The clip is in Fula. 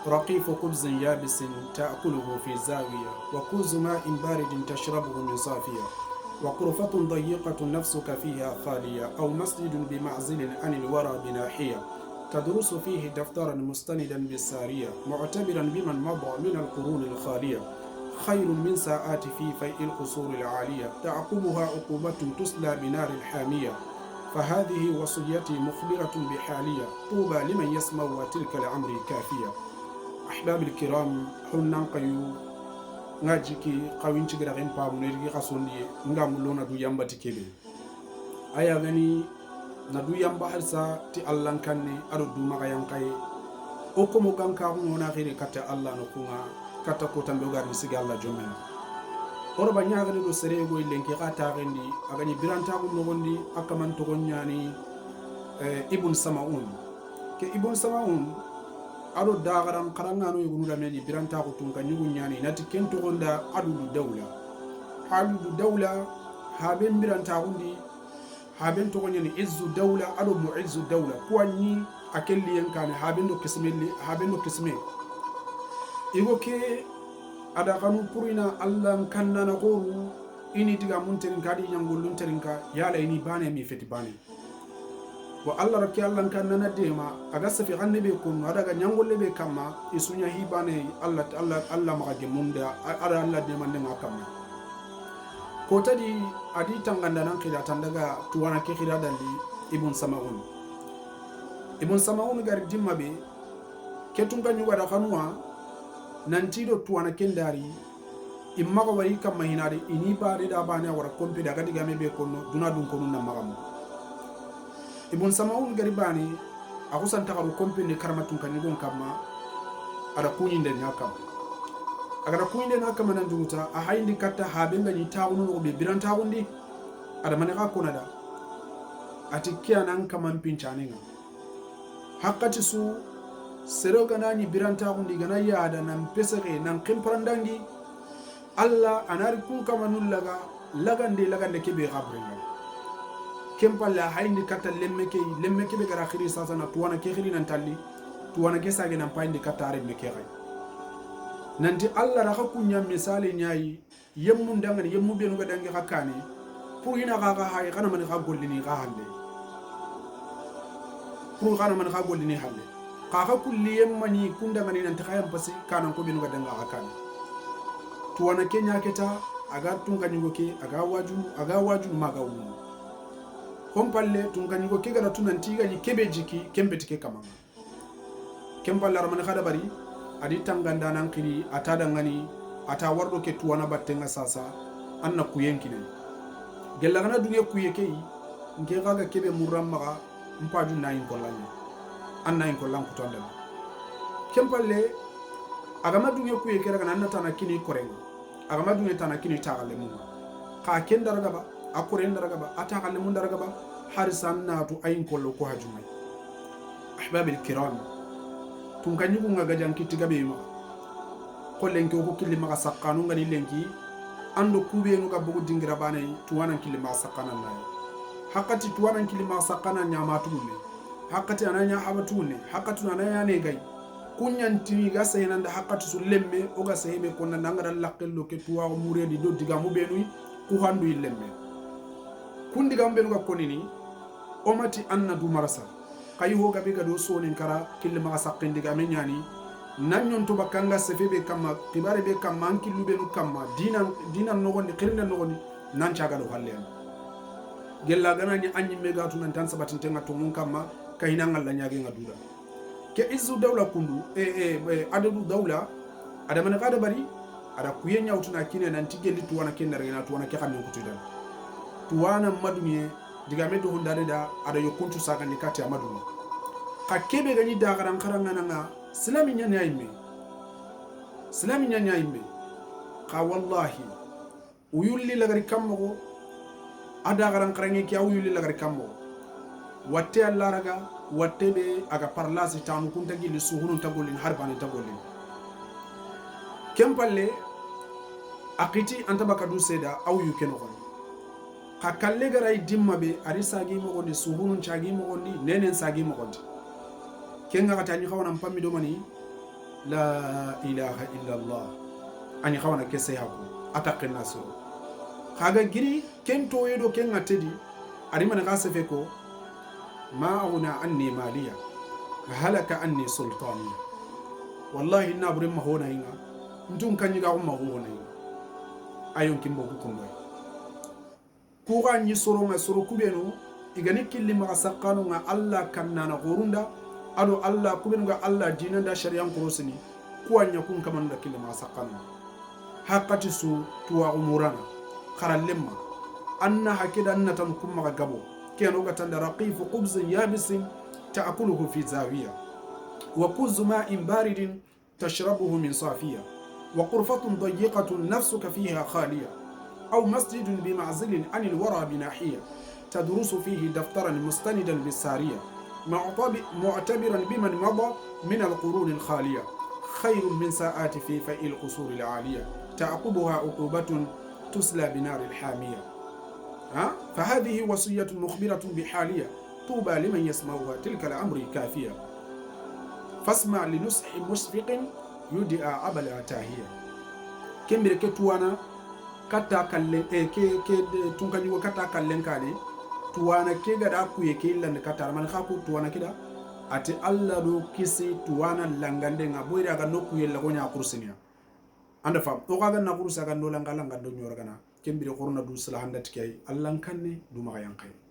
رقيف خبز يابس تأكله في زاوية وكوز ماء بارد تشربه من صافية وغرفة ضيقة نفسك فيها خالية أو مسجد بمعزل عن الورى بناحية تدرس فيه دفترا مستندا بالسارية معتبرا بمن مضى من القرون الخالية خير من ساعات في فيء القصور العالية تعقبها عقوبة تسلى بنار الحامية فهذه وصيتي مخبرة بحالية طوبى لمن يسمع وتلك الأمر كافية. أحباب الكرام حنا قيو ngajiki kawinci gira gen pamu ne rigi kasondi ngamulo na du yamba tikebe aya gani na du yamba harsa ti allan kanne ado du maga yankaye o ko mo ganka ko na gire kata allah no kunga kata ko tambe gar misiga allah jomen oroba nyaaga do sere go lenki kata gendi agani biranta ko no gondi akaman to gonyani ibn samaun ke ibn samaun ado dagaran karangano yugunu da meni biranta ko tunka nyugu nyani nati kento gonda adudu dawla haben biranta gundi haben to gonyani izzu dawla ado mu'izzu dawla kuanyi akelli yankane haben do kisme igo ke ada kanu purina allah kannana qoru ini diga munterin kadi nyangulun terinka yala ini bane mi feti bane wa allah rakki allah kannana dema aga safi gannabe kun adaga nyangolle be kama isunya hibane allah magage munda ada allah dema ndema kama ko tadi adi tanganda nan khida tandaga tuwana ke khida dalli ibn samaun gar dimma be ketunga nyuga da kanwa nantido tuwana kendari imma ko wari kama hinade ini bare da bane wara kompe daga diga mebe kono duna dun kono na magamu ibn samaun garibani akusan takaru kompe ne karmatun kan gon kama ada kunyinde nyakam agara kunyinde nakam nan dunguta a hayndi katta haben gani tawunu no be biran tawundi ada manaka konada atikia nan kaman pinchaninga hakati su sero ganani biran tawundi gana yada nan pesere nan kimparandangi alla anari kun kamanul lagande kebe gabrenga kempalla hayndi kata lemmeke be gara khiri sasa na tuwana ke khiri nan talli tuwana ke sage nan payndi kata are meke ray nanti alla ra hakunya misali nyaayi yemmu ndangani yemmu be no gadangi hakane pour ina ga hay kana man ga gollini ga hande pour kana man ga gollini halle ka kulli yemmani kundangani nan takhayam pasi kana ko be no gadanga hakane tuwana ke nyaketa aga tunga nyugoke aga waju maga wu kompalle tunganyigo kegala tunantiga ni kebe jiki kembe tike kamanga kempalla ramane khada bari adi tanganda nan kiri atada ngani ata wardo ke tuwana battenga sasa anna kuyenkine gella gana duge kuyeke nke gaga kebe muramma mpaju nayin kollanya anna yin kollan kutonde kempalle agama duge kuyeke daga nanna tana kini korenga agama duge tana kini tagalle mu ka kendaraga ba akure ndaraga ba atakalle mun daraga ba harisan natu ayin kollo ko hajumai ahbabil kiram tun kanyi kunga gajan kitiga be ma kollenke ko killi maka sakkanu ngani lenki ando kube no ga bugu dingira bane tuwana killi ma sakkana na hakati tuwana killi ma sakkana nyama tuune hakati ananya habatune hakati ananya ne gai kunyanti ga saynanda hakati su lemme o ga sayme ko na ngara lakkello ke tuwa muredi do diga mu benui ku handu lemme kundi gambe nuga konini omati anna du marasa kayi ho gabe gado sonin kara kille ma saqqindi ga menyani nanyon to bakanga sefebe kama tibare be kama ankillu be nu kama dinan no gondi qirna no gondi nan caga do halle gella ganani anyi mega tu nan tan sabatin tenga to mun kama kayina ngalla nyaage ngaduda ke izu dawla kundu adadu dawla ada man kada bari ada kuye nyawtuna kine nan tigelli tu wana kenna rena tu wana ke xamne ko tudal tuwana maduniye diga medo hundare da ada yokuntu saka ni kati ya maduni ka kebe gani da garan karanga nanga islami nyanya imme ka wallahi uyulli lagari kammo ada garan karange ki uyulli lagari kammo watte Allah raga watte be aga parlasi tanu kunta gilli suhunun tagolin harbani tagolin kempalle akiti antabaka du seda aw yukeno kon ka kalle garay dimma be ari sagi mo gondi suhunun chagi mo gondi nenen sagi mo gondi kenga katani xawana pammi do mani la ilaha illa allah ani khawana kese hako ataqin nasro khaga giri kento yedo ken atedi ari man gase fe ko ma auna anni maliya halaka anni sultani wallahi nabure ma hona inga ntun kanyiga ko ma hona inga ayon kimbo ku kunno ku ga nyi soro nga soro kubenu igani killi ma sakano nga alla kannana gorunda ado alla kubenu nga alla dinanda shari'an kurosini kuanya kun kamanda killi ma sakano hakati su tuwa umurana kharallemma anna hakida annatan kumma gabo keno gatanda raqifu qubzin yabisin ta'kuluhu fi zawiya wa kuzu ma'in baridin tashrabuhu min safiya wa qurfatun dayiqatun nafsuka fiha khaliya أو مسجد بمعزل عن الورى بناحية تدرس فيه دفترا مستندا بالسارية معتبرا بمن مضى من القرون الخالية خير من ساعات في فئ القصور العالية تعقبها عقوبة تسلى بنار الحامية فهذه وصية مخبرة بحالية طوبى لمن يسمعها تلك الأمر كافية فاسمع لنصح مشفق يدعى أبل تاهية كم بركتوانا kata kallen ke tunkani wo kata kallen kale tuwana ke gada ku ye ke lan kata man khaku tuwana kida ati alla do kisi tuwana langande nga boyra ga nokku yella go nya kursiniya anda fam to ga na kursa ga no langa do nyor gana kembire khurna du sala handa tikay allan kanne du ma yankai